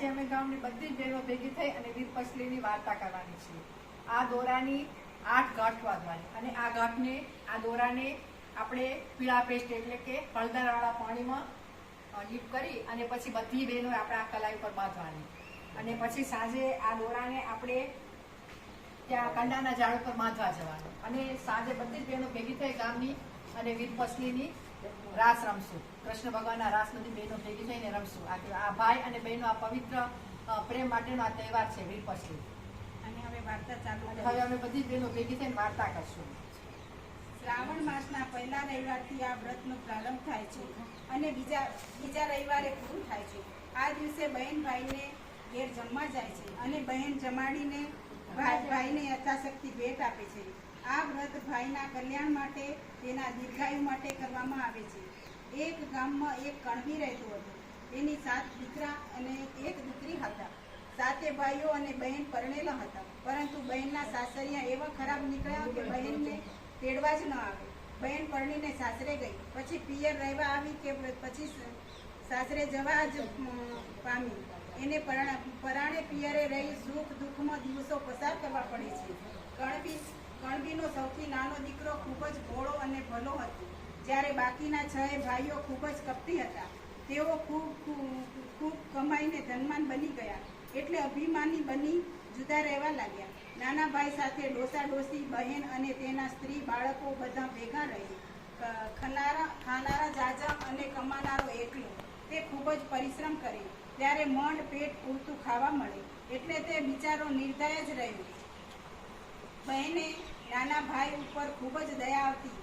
આજે અમે ગામની બધી જ બહેનો ભેગી થઈ અને વીરપસલીની વાર્તા કરવાની છે। આ દોરાની 8 ગાંઠ બાંધવાની અને આ દોરાને આપણે પીળા પેસ્ટ એટલે કે હળદરવાળા પાણીમાં ડીપ કરી અને પછી બધી બહેનો આપણે આ કલાઈ પર બાંધવાની અને પછી સાંજે આ દોરાને આપણે ત્યાં કંડાના ઝાડ ઉપર બાંધવા જવાનું અને સાંજે બધી જ બહેનો ભેગી થઈ ગામની અને વીરપસલીની રાસ રમશું। કૃષ્ણ ભગવાનના રાસ બધી બહેનો ભેગી થઈને રમશું। આ ભાઈ અને બહેનો આ પવિત્ર પ્રેમ માટેનો આ તહેવાર છે વીરપસલી। અને હવે વાર્તા ચાલુ હવે અમે બધી જ બહેનો ભેગી થઈને વાર્તા કરશું। શ્રાવણ માસના પહેલા રવિવારથી આ વ્રતનો પ્રારંભ થાય છે અને બીજા રવિવારે પૂરું થાય છે। આ દિવસે બહેન ભાઈને ઘેર જમવા જાય છે અને બહેન જમાડીને ભાઈને યથાશક્તિ ભેટ આપે છે। આ વ્રત ભાઈના કલ્યાણ માટે તેના દીર્ઘાયુ માટે કરવામાં આવે છે। એક ગામમાં એક કણવી રહેતો હતો। તેની 7 દીકરા અને 1 દીકરી હતા। 7 ભાઈઓ અને બહેન પરણેલા હતા, પરંતુ બહેનના સાસરિયા એવા ખરાબ નીકળ્યા કે બહેનને તેડવા જ ન આવે। બહેન પરણીને સાસરે ગઈ, પછી પિયર રહેવા આવી કે પછી સાસરે જવા જ પામી। એને પરાણે પિયરે રહી સુખ દુઃખમાં દિવસો પસાર કરવા પડે છે। કણબીનો સૌથી નાનો દીકરો ખૂબ જ ભોળો અને ભલો હતો, જ્યારે બાકીના 6 ભાઈઓ ખૂબ જ કપટી હતા। તેઓ ખૂબ કમાઈને ધનવાન બની ગયા, એટલે અભિમાની બની જુદા રહેવા લાગ્યા। નાના ભાઈ સાથે ડોસા ડોસી, બહેન અને તેના સ્ત્રી બાળકો બધા ભેગા રહે। ખાનારા જાજા અને કમાનારો એકલો। તે ખૂબ જ પરિશ્રમ કરે ત્યારે મન પેટ પૂરતું ખાવા મળે, એટલે તે બિચારો નિર્દય જ રહ્યો। બહેને નાના ભાઈ ઉપર ખૂબ જ દયા આવતી।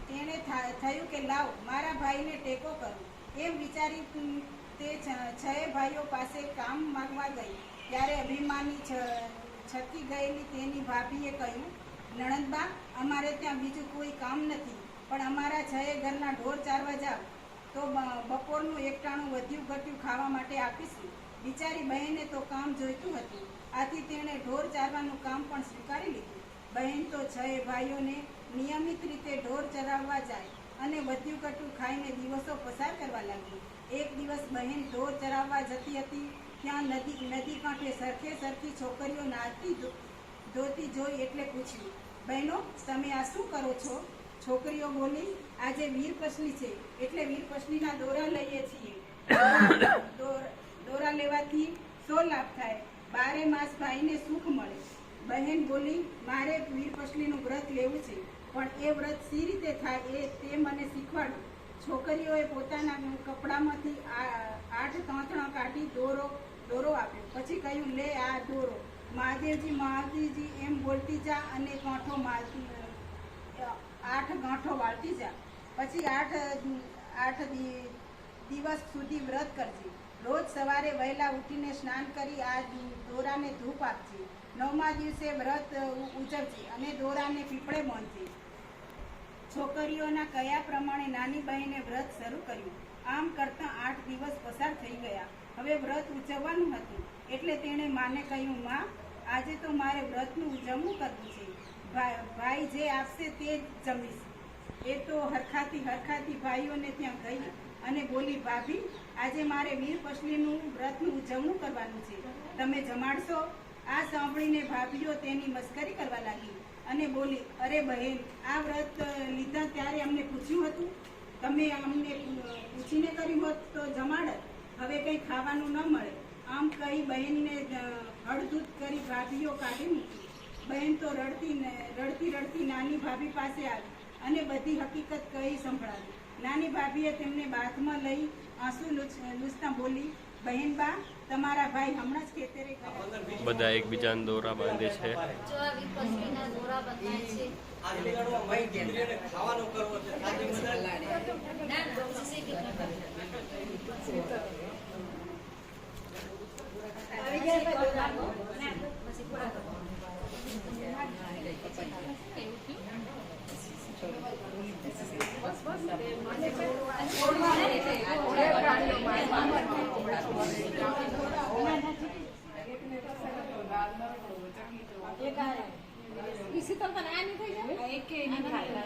તેને થયું કે લાવ મારા ભાઈને ટેકો કરું। એમ વિચારી તે 6 ભાઈઓ પાસે કામ માંગવા ગઈ, ત્યારે અભિમાની છકી ગયેલી તેની ભાભીએ કહ્યું, નણંદબા, અમારે ત્યાં બીજું કોઈ કામ નથી, પણ અમારા 6 ઘરના ઢોર ચારવા જાવ તો બપોરનું એકટાણું વધ્યું ઘટ્યું ખાવા માટે આપીશું। બિચારી બહેને તો કામ જોઈતું હતું, આથી તેણે ઢોર ચારવાનું કામ પણ સ્વીકારી લીધું। બહેન તો 6 ભાઈઓને નિયમિત રીતે ઢોર ચરાવવા જાય અને વધ્યું ઘટ્યું ખાઈને દિવસો પસાર કરવા લાગી। એક દિવસ બહેન ઢોર ચરાવવા જતી હતી, ત્યાં નદી કાંઠે સરખી છોકરીઓ નાચતી ધોતી જોઈ એટલે પૂછ્યું, બહેનો, તમે આ શું કરો છો? છોકરીઓ બોલી, આજે વીરપસલી છે એટલે વીરપસલીના દોરા લઈએ છીએ। દોરા લેવાથી 100 લાભ થાય, 12 માસ ભાઈને સુખ મળે। બહેન બોલી, મારે વીરપસલીનું વ્રત લેવું છે, પણ એ વ્રત સી રીતે થાય તે મને શીખવાડો। છોકરીઓએ પોતાના કપડામાંથી 8 તાંતણા કાઢી દોરો આપ્યો, પછી કહ્યું, લે આ દોરો, મહાદેવજી એમ બોલતી જા અને 8 ગાંઠો વાળતી જા। પછી 8 દિવસ સુધી વ્રત કરજે। રોજ સવારે વહેલા ઉઠીને સ્નાન કરી આ દોરાને ધૂપ આપજે। 9મા દિવસે વ્રત ઉજવજે અને દોરાને પીપળે બાંધજે। છોકરીઓના કયા પ્રમાણે નાની બહેને વ્રત શરૂ કર્યું। આમ કરતાં 8 દિવસ પસાર થઈ ગયા। હવે વ્રત ઉજવવાનું હતું, એટલે તેણે માને કહ્યું, માં, આજે તો મારે વ્રતનું ઉજવણું કરવું છે। ભાઈ જે આપશે તે જ જમીશ। એ તો હરખાથી ભાઈઓને ત્યાં ગઈ અને બોલી, ભાભી, આજે મારે વીરપસલીનું વ્રતનું ઉજવણું કરવાનું છે, તમે જમાડશો? આ સાંભળીને ભાભીઓ તેની મસ્કરી કરવા લાગી અને બોલી, અરે બહેન, આ વ્રત લીધા ત્યારે અમને પૂછ્યું હતું? તમે અમને પૂછીને કર્યું હોત તો જમાડત, હવે કંઈ ખાવાનું ન મળે। આમ કહી બહેનને હળધૂત કરી ભાભીઓ કાઢી મૂકી। બહેન તો રડતી નાની ભાભી પાસે આવી અને બધી હકીકત કહી સંભળાવી। નાની ભાભીએ તેમને બાથમાં લઈ આંસુ લૂછતા બોલી, બહેનબા, તમારા ભાઈ હમણાં જ ખેતરે ગયા। બધા એકબીજાને દોરા બાંધે છે। इसी तो बनाया नहीं था एक के नहीं खाया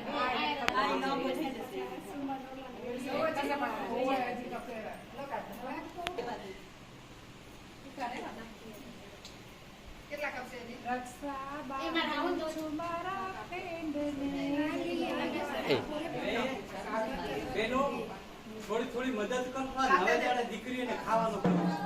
બેનો થોડી થોડી મદદ કરતા હવે ત્યારે દીકરીને ખાવાનું કરો.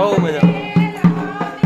બહુ મજા.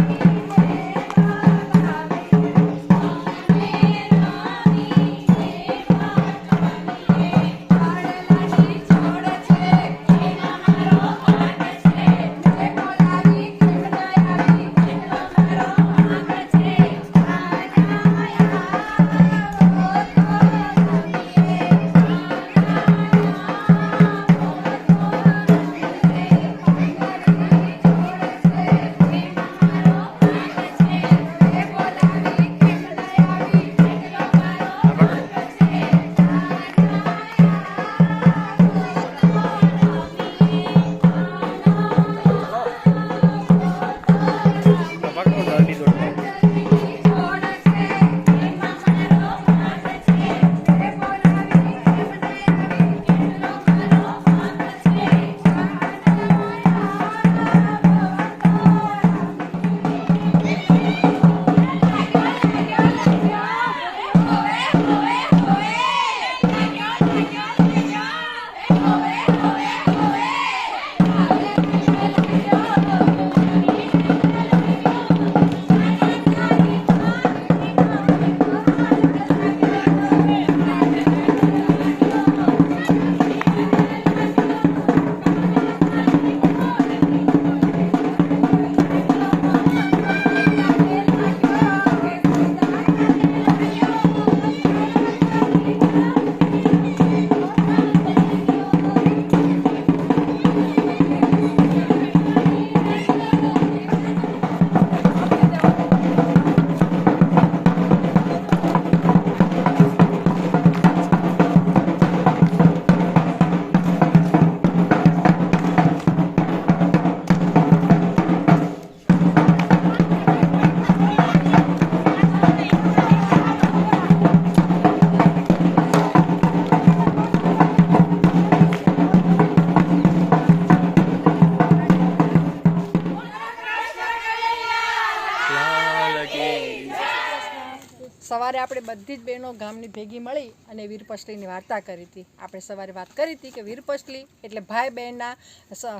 સવારે આપણે બધી જ બહેનો ગામની ભેગી મળી અને વીરપસલીની વાર્તા કરી હતી. આપણે સવારે વાત કરી હતી કે વીરપસલી એટલે ભાઈ બહેનના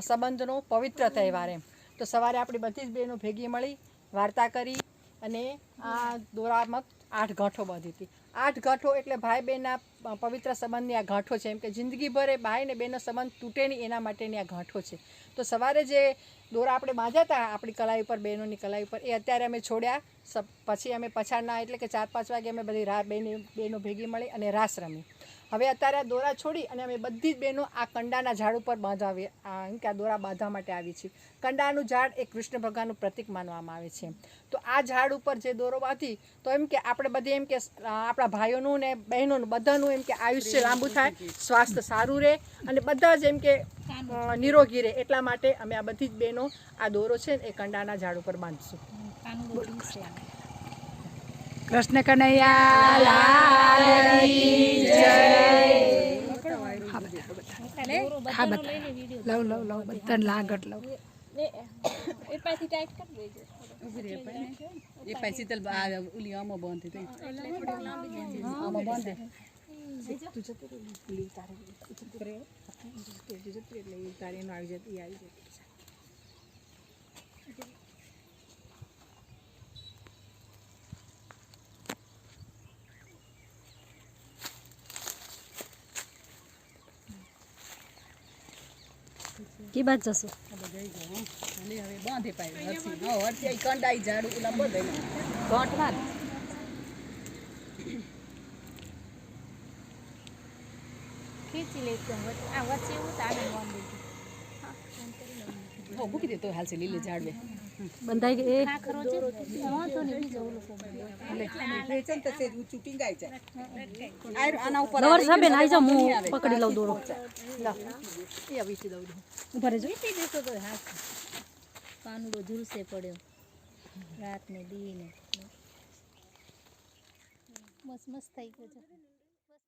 સંબંધનો પવિત્ર તહેવાર એમ. તો સવારે આપણી બધી જ બહેનો ભેગી મળી વાર્તા કરી અને આ દોરામાં 8 ગાંઠો બાંધી હતી. 8 ગાંઠો એટલે ભાઈ બહેનના પવિત્ર સંબંધની આ ગાંઠો છે. એમ કે જિંદગીભર એ ભાઈ ને બહેનનો સંબંધ તૂટે નહીં એના માટેની આ ગાંઠો છે. તો સવારે જે દોરા આપણે બાંધ્યા હતા આપણી કલાઈ ઉપર, બહેનોની કલાઈ ઉપર, એ અત્યારે અમે છોડ્યા. પછી અમે પછાડના એટલે કે 4-5 વાગે અમે બધી બહેનો ભેગી મળી અને રાસ રમી. હવે અત્યારે આ દોરા છોડી અને અમે બધી જ બહેનો આ કંડાના ઝાડ ઉપર બાંધવા એમ કે આ દોરા બાંધવા માટે આવી છે. કંડાનું ઝાડ એ કૃષ્ણ ભગવાનનું પ્રતીક માનવામાં આવે છે. તો આ ઝાડ ઉપર જે દોરો બાંધી તો એમ કે આપણે બધી એમ કે આપણા ભાઈઓનું ને બહેનોનું બધાનું એમ કે આયુષ્ય લાંબુ થાય, સ્વાસ્થ્ય સારું રહે અને બધા જ એમ કે નિરોગી રહે એટલા માટે અમે આ બધી જ બહેનો આ દોરો છે ને એ કંડાના ઝાડ ઉપર બાંધશું. કૃષ્ણ કનૈયા લાલ કી જય. હા બધા લવ બધાને લાગટ લવ. એ પાછી ટાઈટ કરી દેજો. એ પાછી તલ ઓલી આમાં બાંધી દઈ. આમાં બાંધે. કી બાદ જશો? હવે બાંધે પાય હરસી કંડાઈ ઝાડુ ઓલા બધે ગાંઠમાં ખીચી લેતો આ વચ્ચે એવું તારે બાંધી હો મૂકી દે તો હાલશે લીલે ઝાડવે બંધાઈ ગઈ. ખાખરો છે વાંધો નહીં, બીજો ઓલો લવર સાહેબ આવી જાઓ, હું પકડી લઉં દોરો. એ વીટી દઉં છું. ઉભા રહેજો. વીટી દેશો તો હાથ કાનુડો ઝૂલસે પડ્યો રાત ને દી ને મસ્ત મસ્ત થઈ ગયો છે.